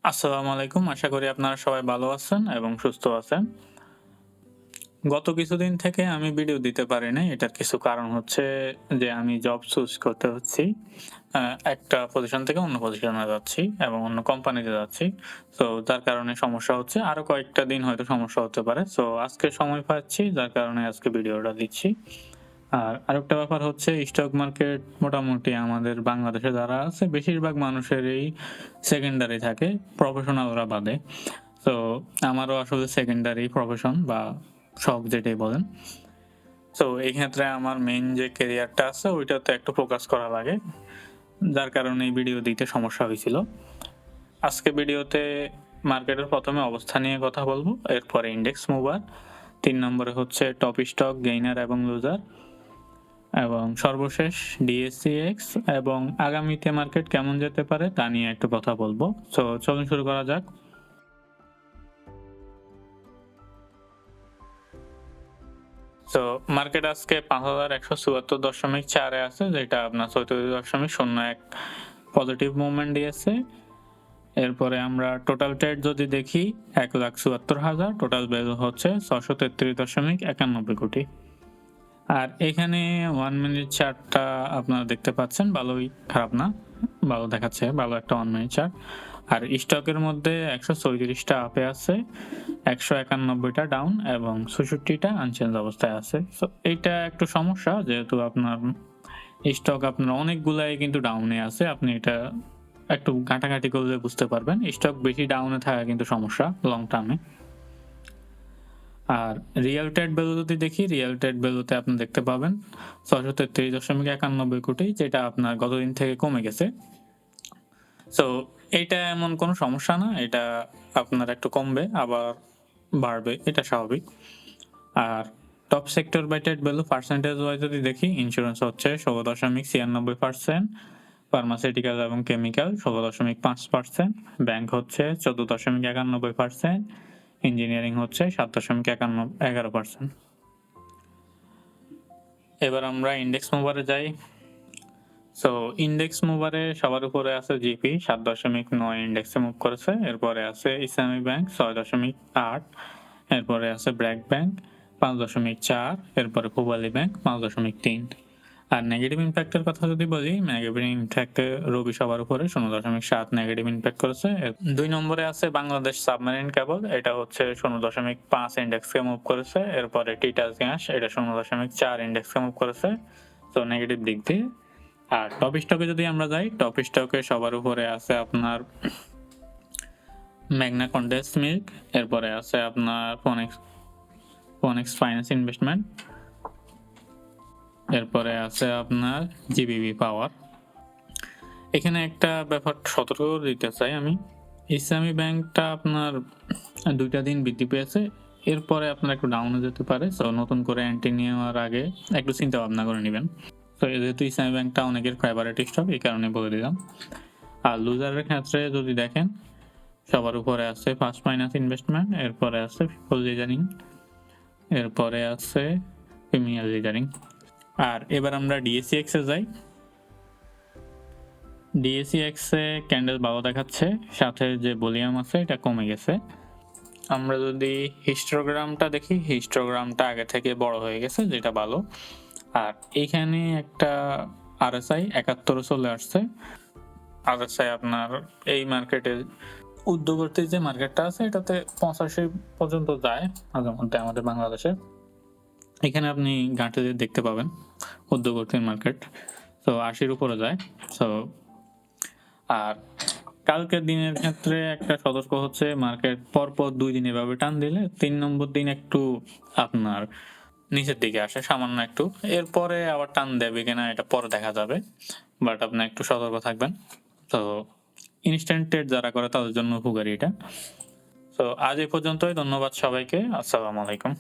আসসালামু আলাইকুম। আশা করি আপনারা সবাই ভালো আছেন এবং সুস্থ আছেন। গত কিছুদিন থেকে আমি ভিডিও দিতে পারি নাই। এটার কিছু কারণ হচ্ছে যে আমি জব সুইচ করতে হচ্ছি। আ একটা পজিশন থেকে অন্য পজিশনে যাচ্ছি এবং অন্য কোম্পানিতে যাচ্ছি। সো যার কারণে সমস্যা হচ্ছে। আরো কয়েকটা দিন হয়তো সমস্যা হতে পারে। সো আজকে সময় পাচ্ছি যার কারণে আজকে ভিডিওটা দিচ্ছি। আর আরেকটা ব্যাপার হচ্ছে স্টক মার্কেট মোটামুটি আমাদের বাংলাদেশে যারা আছে বেশিরভাগ মানুষেরই সেকেন্ডারি থাকে, প্রফেশনালরা বাদে। তো আমারও আসলে সেকেন্ডারি প্রফেশন বা শখ যেটাই বলেন। তো এই ক্ষেত্রে আমার মেইন যে ক্যারিয়ারটা আছে ওইটাতে একটু ফোকাস করা লাগে। যার কারণে এই ভিডিও দিতে সমস্যা হয়েছিল। আজকে ভিডিওতে মার্কেটের ১ম এ অবস্থা নিয়ে কথা বলবো। এরপরে ইন্ডেক্স মুভার, ৩ নম্বরে হচ্ছে টপ স্টক, গেইনার এবং লুজার এবং সর্বশেষ ডিএসসিএক্স এবং আগামীতে মার্কেট কেমন যেতে পারে তা নিয়ে একটু কথা বলবো। সো চলুন শুরু করা যাক। তো মার্কেট আজকে ৫,১৭৪.৪ এ আছে, যেটা আপনার ৩৪.০১ পজিটিভ মুভমেন্ট দিয়েছে। এরপরে আমরা টোটাল ট্রেড যদি দেখি ১,৭৪,০০০, টোটাল ভ্যালু হচ্ছে ৬৩৩.৯১ কোটি। আর এখানে 1 মিনিট চার্টটা আপনারা দেখতে পাচ্ছেন, ভালোই, খারাপ না, ভালো দেখাচ্ছে, ভালো একটা 1 মিনিট চার্ট। আর স্টকের মধ্যে ১৩৬টা আপে আছে, ১৯১টা ডাউন এবং ৬৬টা আনচেঞ্জ অবস্থায় আছে। সো এইটা একটু সমস্যা, যেহেতু আপনার স্টক আপনার অনেকগুলাই কিন্তু ডাউনে আছে। আপনি এটা একটু ঘাটাঘাটি করলে বুঝতে পারবেন। স্টক বেশি ডাউনে থাকা কিন্তু সমস্যা লং টার্মে। আর রিয়াল ট্রেড ভ্যালু যদি দেখি, রিয়াল ট্রেড ভ্যালুতে আপনি দেখতে পাবেন ৬৩৩.৯১ কোটি, যেটা আপনার গতদিন থেকে কমে গেছে। সো এইটা এমন কোনো সমস্যা না। এটা আপনার একটু কমবে আবার বাড়বে, এটা স্বাভাবিক। আর top sector by trade value percentage wise যদি দেখি, ইন্স্যুরেন্স হচ্ছে ১৬.৯৬%, ফার্মাসিউটিক্যাল এবং কেমিক্যাল ১৬.৫%, ব্যাংক হচ্ছে ১৪.৯১%, ইঞ্জিনিয়ারিং হচ্ছে ৭.১১%। এবার আমরা ইন্ডেক্স মুভারে যাই। সো ইন্ডেক্স মুভারে সবার উপরে আছে জিপি ৭.৯ ইন্ডেক্সে মুভ করেছে। এরপরে আছে ইসলামী ব্যাংক ৬.৮, এরপরে আছে ব্র্যাক ব্যাংক ৫.৪, এরপরে পূবালী ব্যাংক ৫.৩। আর নেগেটিভ ইমপ্যাক্টের কথা যদি বলি, নেগেটিভ ইমপ্যাক্টে রবি সবার উপরে ০.৭ নেগেটিভ ইমপ্যাক্ট করেছে। ২ নম্বরে আছে বাংলাদেশ সাবমেরিন কেবল, এটা হচ্ছে ০.৫ ইন্ডেক্সকে মুভ করেছে। এরপরে টিটাস গ্যাস, এটা ০.৪ ইন্ডেক্সকে মুভ করেছে। তো নেগেটিভ দিক দিয়ে। আর টপ স্টকে যদি আমরা যাই, টপ স্টকে সবার উপরে আছে আপনার মেঘনা কনডেন্স মিল্ক, এরপরে আছে আপনার ফোনেক্স ফাইন্যান্স ইনভেস্টমেন্ট, এরপরে আছে আপনার জিবিবি পাওয়ার। এখানে একটা ব্যাপার সতর্ক দিতে চাই আমি, ইসলামী ব্যাংকটা আপনার 2টা দিন বৃদ্ধি পেয়েছে, এরপরে আপনার একটু ডাউনে যেতে পারে। সো নতুন করে এন্ট্রি নেওয়ার আগে একটু চিন্তা ভাবনা করে নেবেন। তো যেহেতু ইসলামী ব্যাংকটা অনেকের ফেভারিট স্টক, এই কারণে বলে দিলাম। আর লুজারের ক্ষেত্রে যদি দেখেন, সবার উপরে আছে ফার্স্ট ফাইন্যান্স ইনভেস্টমেন্ট, এরপরে আছে পিপল লিজারিং, এরপরে আছে প্রিমিয়ার লিজারিং। আর এবার আমরা ডিএসিএক্স এ যাই। ডিএসিএক্স এ ক্যান্ডেল ভালো দেখাচ্ছে, সাথে যে ভলিউম আছে এটা কমে গেছে। আমরা যদি হিস্টোগ্রামটা দেখি, হিস্টোগ্রামটা আগে থেকে বড় হয়ে গেছে, যেটা ভালো। আর এইখানে একটা আরএসআই ৭১ চলে আসছে। আরএসআই আপনার এই মার্কেটে উদ্যোগর্তী যে মার্কেটটা আছে এটাতে ৮৫ পর্যন্ত যায় মাঝে মধ্যে আমাদের বাংলাদেশে। এখানে আপনি ঘাঁটে দেখতে পাবেন উদ্যোগর্তীর মার্কেট। তো ৮০-র উপরে যায়। সো আর কালকের দিনের ক্ষেত্রে একটা সতর্ক হচ্ছে, মার্কেট পরপর ২ দিন এভাবে টান দিলে ৩ নম্বর দিন একটু আপনার নিচের দিকে আসে সামান্য একটু। এরপরে আবার টান দেবে কিনা এটা পরে দেখা যাবে। বাট আপনি একটু সতর্ক থাকবেন। তো ইনস্ট্যান্ট ট্রেড যারা করে তাদের জন্য উপকারী এটা। তো আজ এই পর্যন্তই। ধন্যবাদ সবাইকে। আসসালামু আলাইকুম।